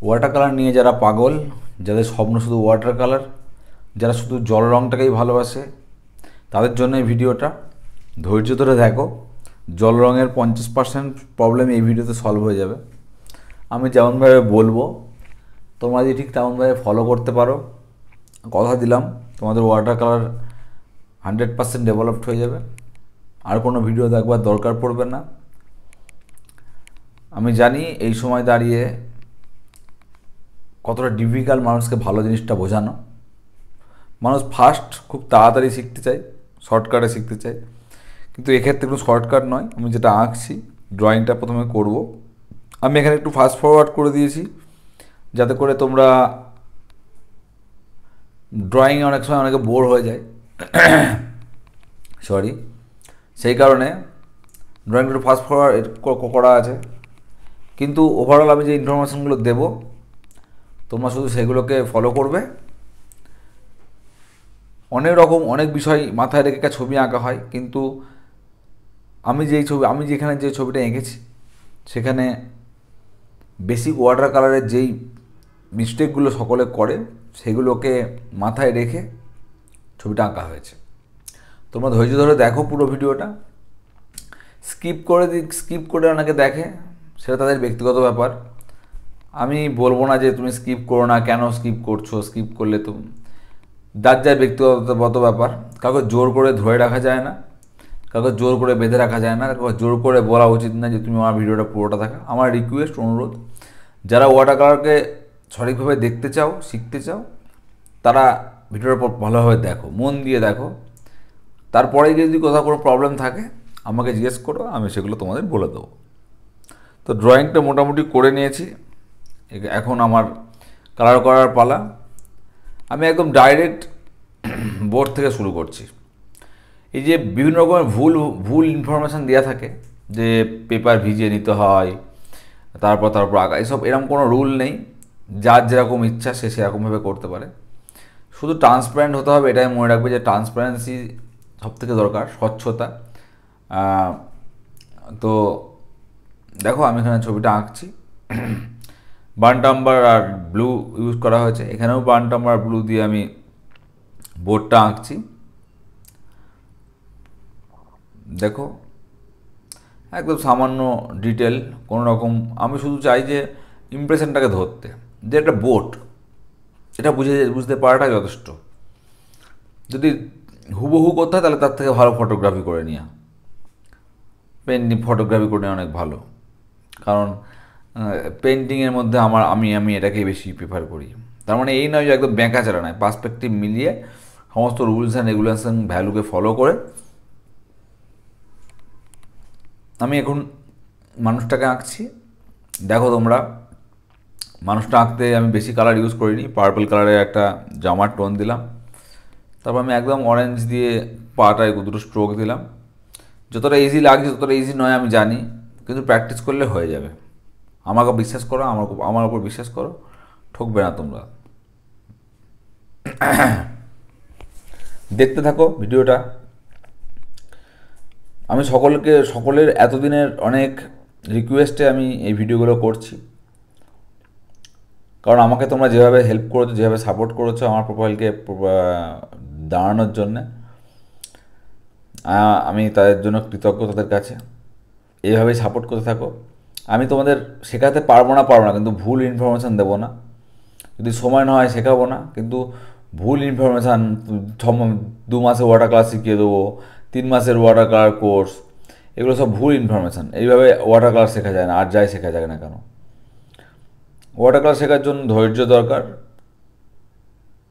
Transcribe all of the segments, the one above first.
Water colour নিয়ে যারা পাগল, যাদের স্বপ্ন শুধু ওয়াটার কালার, যারা শুধু জল রঙটাকেই ভালোবাসে, তাদের জন্য এই ভিডিওটা। ধৈর্য ধরে দেখো, জল রঙের 50% প্রবলেম এই ভিডিওতে সলভ হয়ে যাবে। আমি যেমনভাবে বলবো তোমরা যদি ঠিক তেমনভাবে ফলো করতে পারো, কথা দিলাম তোমাদের ওয়াটার কালার 100% ডেভেলপড হয়ে যাবে, আর কোনো ভিডিও দেখবার দরকার পড়বে না। আমি জানি এই সময় দাঁড়িয়ে কতটা ডিফিকাল্ট মানুষকে ভালো জিনিসটা বোঝানো। মানুষ ফাস্ট খুব তাড়াতাড়ি শিখতে চায়, শর্টকাটে শিখতে চায়, কিন্তু এক্ষেত্রে কোনো শর্টকাট নয়। আমি যেটা আঁকছি, ড্রয়িংটা প্রথমে করব, আমি এখানে একটু ফাস্ট ফরওয়ার্ড করে দিয়েছি যাতে করে তোমরা ড্রয়িংয়ে অনেক সময় অনেকে বোর হয়ে যায়, সরি, সেই কারণে ড্রয়িংটা একটু ফাস্ট ফরওয়ার্ড করা আছে। কিন্তু ওভারঅল আমি যে ইনফরমেশানগুলো দেবো তোমরা শুধু সেগুলোকে ফলো করবে। অনেক রকম অনেক বিষয় মাথায় রেখে ছবি আঁকা হয়, কিন্তু আমি যেখানে যে ছবিটা এঁকেছি সেখানে বেসিক ওয়াটার কালারের যেই মিস্টেকগুলো সকলে করে সেগুলোকে মাথায় রেখে ছবিটা আঁকা হয়েছে। তোমরা ধৈর্য ধরে দেখো পুরো ভিডিওটা। স্কিপ করে অনেকে দেখে, সেটা তাদের ব্যক্তিগত ব্যাপার। আমি বলবো না যে তুমি স্কিপ করো না, কেন স্কিপ করছো, স্কিপ করলে তো যার ব্যক্তিগত ব্যাপার। কাউকে জোর করে ধরে রাখা যায় না, কাউকে জোর করে বেঁধে রাখা যায় না, কাউকে জোর করে বলা উচিত না যে তুমি আমার ভিডিওটা পুরোটা দেখা। আমার রিকোয়েস্ট, অনুরোধ, যারা ওয়াটার কালারকে সঠিকভাবে দেখতে চাও, শিখতে চাও, তারা ভিডিওটা ভালোভাবে দেখো, মন দিয়ে দেখো। তারপরে যদি কোথাও কোনো প্রবলেম থাকে আমাকে জিজ্ঞেস করো, আমি সেগুলো তোমাদের বলে দেবো। তো ড্রয়িংটা মোটামুটি করে নিয়েছি, এখন আমার কালার করার পালা। আমি একদম ডাইরেক্ট বোর্ড থেকে শুরু করছি। এই যে বিভিন্ন রকমের ভুল ইনফরমেশান দেওয়া থাকে যে পেপার ভিজিয়ে নিতে হয়, তারপর আঁকা, এসব এরকম কোনো রুল নেই। যার যেরকম ইচ্ছা সে সেরকমভাবে করতে পারে। শুধু ট্রান্সপারেন্ট হতে হবে, এটাই মনে রাখবে যে ট্রান্সপারেন্সি সবথেকে দরকার, স্বচ্ছতা। তো দেখো আমি এখানে ছবিটা আঁকছি, বার্ন টাম্বার আর ব্লু ইউজ করা হয়েছে, এখানেও বার্ন টাম্বার আর ব্লু দিয়ে আমি বোর্ডটা আঁকছি। দেখো একদম সামান্য ডিটেল, কোনো রকম, আমি শুধু চাই যে ইমপ্রেশনটাকে ধরতে, যে একটা বোট, এটা বুঝতে পারাটাই যথেষ্ট। যদি হুবহু করতে হয় তাহলে তার থেকে ভালো ফটোগ্রাফি করে নেওয়া, ফটোগ্রাফি করে নেওয়া অনেক ভালো। কারণ পেন্টিংয়ের মধ্যে আমি এটাকেই বেশি প্রিফার করি। তার মানে এই নয় যে একদম বেঁকাচেরা নয়, পার্সপেক্টিভ মিলিয়ে সমস্ত রুলস অ্যান্ড রেগুলেশন ভ্যালুকে ফলো করে আমি এখন মানুষটাকে আঁকছি। দেখো তোমরা, মানুষটা আঁকতে আমি বেশি কালার ইউজ করিনি, পার্পল কালারের একটা জামার টোন দিলাম, তারপর আমি একদম অরেঞ্জ দিয়ে পাটায় দুটো স্ট্রোক দিলাম। যতটা ইজি লাগছে ততটা ইজি নয় আমি জানি, কিন্তু প্র্যাকটিস করলে হয়ে যাবে। আমাকে বিশ্বাস করো, আমার ওপর বিশ্বাস করো, ঠকবে না তোমরা। দেখতে থাকো ভিডিওটা। আমি সকলের এতদিনের অনেক রিকোয়েস্টে আমি এই ভিডিওগুলো করছি, কারণ আমাকে তোমরা যেভাবে হেল্প করেছো, যেভাবে সাপোর্ট করেছো আমার প্রোফাইলকে দাঁড়ানোর জন্যে, আমি তাদের জন্য কৃতজ্ঞ তাদের কাছে। এইভাবেই সাপোর্ট করতে থাকো। আমি তোমাদের শেখাতে পারবো না, কিন্তু ভুল ইনফরমেশান দেবো না। যদি সময় না হয় শেখাবো না, কিন্তু ভুল ইনফরমেশান 2 মাসের ওয়াটার কালার শিখিয়ে দেবো, 3 মাসের ওয়াটার কালার কোর্স, এগুলো সব ভুল ইনফরমেশান। এইভাবে ওয়াটার কালার শেখা যায় না, আর যাই শেখা যায় না কেন। ওয়াটার কালার শেখার জন্য ধৈর্য দরকার,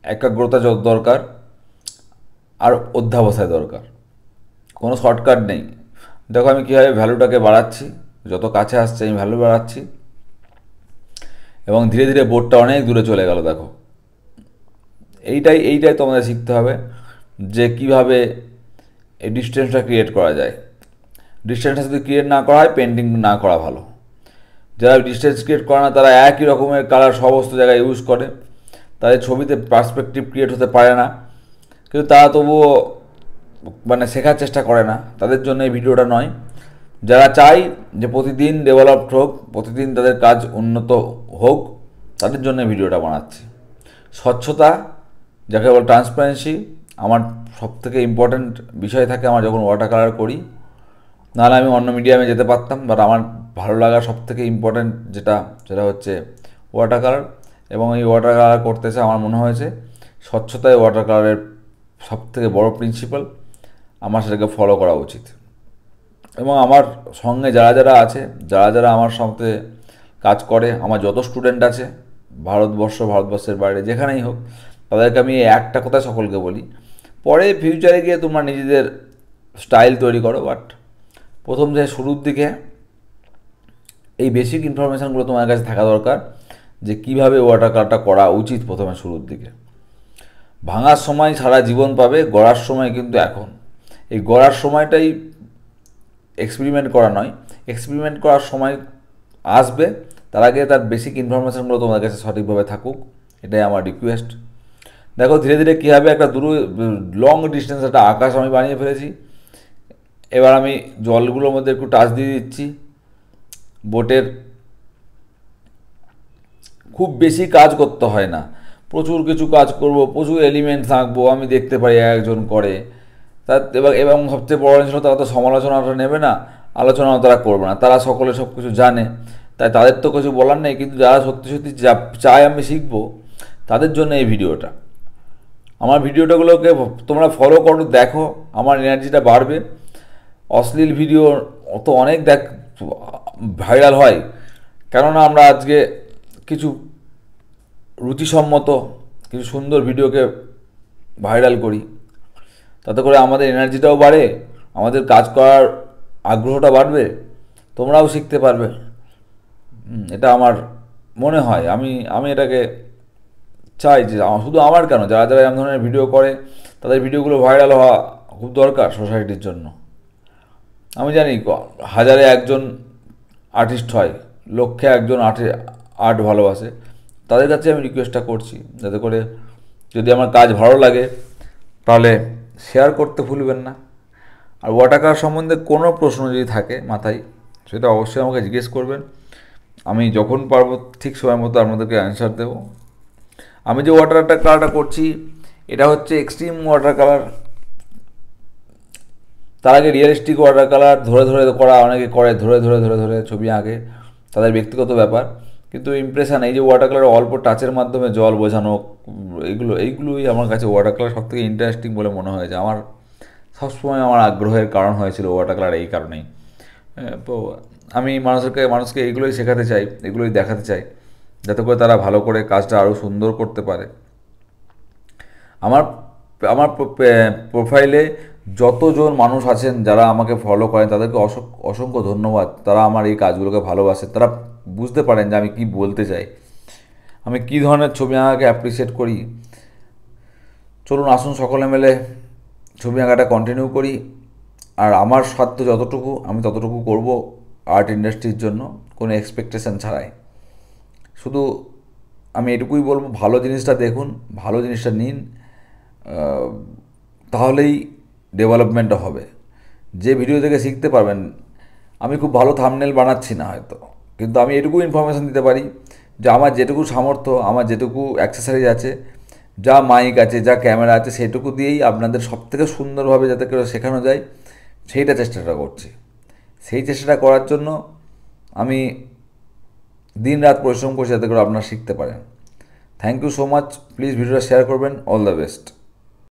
একাগ্রতা দরকার, আর অধ্যাবসায় দরকার। কোনো শর্টকাট নেই। দেখো আমি কীভাবে ভ্যালুটাকে বাড়াচ্ছি, যত কাছে আসছে আমি ভ্যালু বাড়াচ্ছি, এবং ধীরে ধীরে বোর্ডটা অনেক দূরে চলে গেল। দেখো এইটাই তোমাদের শিখতে হবে, যে কিভাবে এই ডিস্টেন্সটা ক্রিয়েট করা যায়। ডিস্টেন্সটা যদি ক্রিয়েট না করা হয়, পেন্টিং না করা ভালো। যারা ডিস্টেন্স ক্রিয়েট করে না তারা একই রকমের কালার সমস্ত জায়গায় ইউজ করে, তাদের ছবিতে পার্সপেক্টিভ ক্রিয়েট হতে পারে না, কিন্তু তারা তবুও মানে শেখার চেষ্টা করে না। তাদের জন্য এই ভিডিওটা নয়। যারা চাই যে প্রতিদিন ডেভেলপড হোক, প্রতিদিন তাদের কাজ উন্নত হোক, তাদের জন্য ভিডিওটা বানাচ্ছি। স্বচ্ছতা, যাকে বলে ট্রান্সপারেন্সি, আমার সবথেকে ইম্পর্ট্যান্ট বিষয় থাকে আমার যখন ওয়াটার কালার করি। নাহলে আমি অন্য মিডিয়ামে যেতে পারতাম, বাট আমার ভালো লাগা সবথেকে ইম্পর্ট্যান্ট সেটা হচ্ছে ওয়াটার কালার। এবং এই ওয়াটার কালার করতে এসে আমার মনে হয়েছে স্বচ্ছতাই ওয়াটার কালারের সবথেকে বড় প্রিন্সিপাল, আমার সেটাকে ফলো করা উচিত। এবং আমার সঙ্গে যারা আছে, যারা আমার সাথে কাজ করে, আমার যত স্টুডেন্ট আছে ভারতবর্ষের বাইরে যেখানেই হোক, তাদেরকে আমি একটা কথা সকলকে বলি, পরে ফিউচারে গিয়ে তোমরা নিজেদের স্টাইল তৈরি করো, বাট প্রথম যে শুরুর দিকে এই বেসিক ইনফরমেশানগুলো তোমার কাছে থাকা দরকার যে কীভাবে ওয়াটার কালারটা করা উচিত। প্রথমে শুরুর দিকে ভাঙার সময় সারা জীবন পাবে, গড়ার সময় কিন্তু এখন। এই গড়ার সময়টাই এক্সপেরিমেন্ট করা নয়, এক্সপেরিমেন্ট করার সময় আসবে, তার আগে তার বেসিক ইনফরমেশানগুলো তোমার কাছে সঠিকভাবে থাকুক, এটাই আমার রিকোয়েস্ট। দেখো ধীরে ধীরে কীভাবে একটা লং ডিস্টেন্স একটা আকাশ আমি বানিয়ে ফেলেছি। এবার আমি জলগুলোর মধ্যে একটু টাচ দিয়ে দিচ্ছি। বোটের খুব বেশি কাজ করতে হয় না, প্রচুর কিছু কাজ করব, প্রচুর এলিমেন্ট থাকবো, আমি দেখতে পাই একজন করে তার। এবং সবচেয়ে বড় জিনিস হলো তারা তো সমালোচনাটা নেবে না, আলোচনাও তারা করবে না, তারা সকলে সব কিছু জানে, তাই তাদের তো কিছু বলার নেই। কিন্তু যারা সত্যি সত্যি চায় আমি শিখবো, তাদের জন্য এই ভিডিওটা। আমার ভিডিওটাগুলোকে তোমরা ফলো করো, দেখো, আমার এনার্জিটা বাড়বে। অশ্লীল ভিডিও অত অনেক ভাইরাল হয়, কেননা আমরা আজকে কিছু রুচিসম্মত কিছু সুন্দর ভিডিওকে ভাইরাল করি, তাতে করে আমাদের এনার্জিটাও বাড়ে, আমাদের কাজ করার আগ্রহটা বাড়বে, তোমরাও শিখতে পারবে। এটা আমার মনে হয়, আমি এটাকে চাই যে শুধু আমার কেন, যারা এমন ধরনের ভিডিও করে তাদের ভিডিওগুলো ভাইরাল হওয়া খুব দরকার সোসাইটির জন্য। আমি জানি হাজারে একজন আর্টিস্ট হয়, লক্ষে একজন আর্ট ভালোবাসে, তাদের কাছে আমি রিকোয়েস্টটা করছি যাতে করে যদি আমার কাজ ভালো লাগে তাহলে শেয়ার করতে ভুলবেন না। আর ওয়াটার কালার সম্বন্ধে কোনো প্রশ্ন যদি থাকে মাথায়, সেটা অবশ্যই আমাকে জিজ্ঞেস করবেন, আমি যখন পারবো ঠিক সময় মতো আপনাদেরকে অ্যান্সার দেবো। আমি যে ওয়াটার কালারটা করছি এটা হচ্ছে এক্সট্রিম ওয়াটার কালার। তার আগে রিয়েলিস্টিক ওয়াটার কালার ধরে করা অনেকে করে, ধরে ছবি আঁকে, তাদের ব্যক্তিগত ব্যাপার। কিন্তু ইমপ্রেশন এই যে ওয়াটার কালার অল্প টাচের মাধ্যমে জল বোঝানো, এইগুলোই আমার কাছে ওয়াটার কালার সবথেকে ইন্টারেস্টিং বলে মনে হয়েছে। আমার সবসময় আমার আগ্রহের কারণ হয়েছিল ওয়াটার কালার এই কারণেই। তো আমি মানুষকে এইগুলোই শেখাতে চাই, এগুলোই দেখাতে চাই, যাতে করে তারা ভালো করে কাজটা আরও সুন্দর করতে পারে। আমার আমার প্রোফাইলে যতজন মানুষ আছেন যারা আমাকে ফলো করেন তাদেরকে অসংখ্য ধন্যবাদ। তারা আমার এই কাজগুলোকে ভালোবাসে, তারা বুঝতে পারেন যে আমি কি বলতে চাই, আমি কী ধরনের ছবি আঁকাকে অ্যাপ্রিসিয়েট করি। চলুন আসুন সকলে মিলে ছবি আঁকাটা কন্টিনিউ করি। আর আমার সাধ্য যতটুকু আমি ততটুকু করব আর্ট ইন্ডাস্ট্রির জন্য, কোনো এক্সপেকটেশন ছাড়াই। শুধু আমি এটুকুই বলবো, ভালো জিনিসটা দেখুন, ভালো জিনিসটা নিন, তাহলেই ডেভেলপমেন্টটা হবে। যে ভিডিও থেকে শিখতে পারবেন। আমি খুব ভালো থাম্বনেল বানাচ্ছি না হয়তো, কিন্তু আমি এটুকু ইনফরমেশান দিতে পারি যে আমার যেটুকু সামর্থ্য, আমার যেটুকু অ্যাক্সেসরিজ আছে, যা মাইক আছে, যা ক্যামেরা আছে, সেটুকু দিয়েই আপনাদের সবথেকে সুন্দরভাবে যাতে করে শেখানো যায় সেইটা চেষ্টাটা করছি। সেই চেষ্টাটা করার জন্য আমি দিন রাত পরিশ্রম করছি যাতে করে আপনারা শিখতে পারেন। Thank you so much. Please ভিডিওটা শেয়ার করবেন। All the best.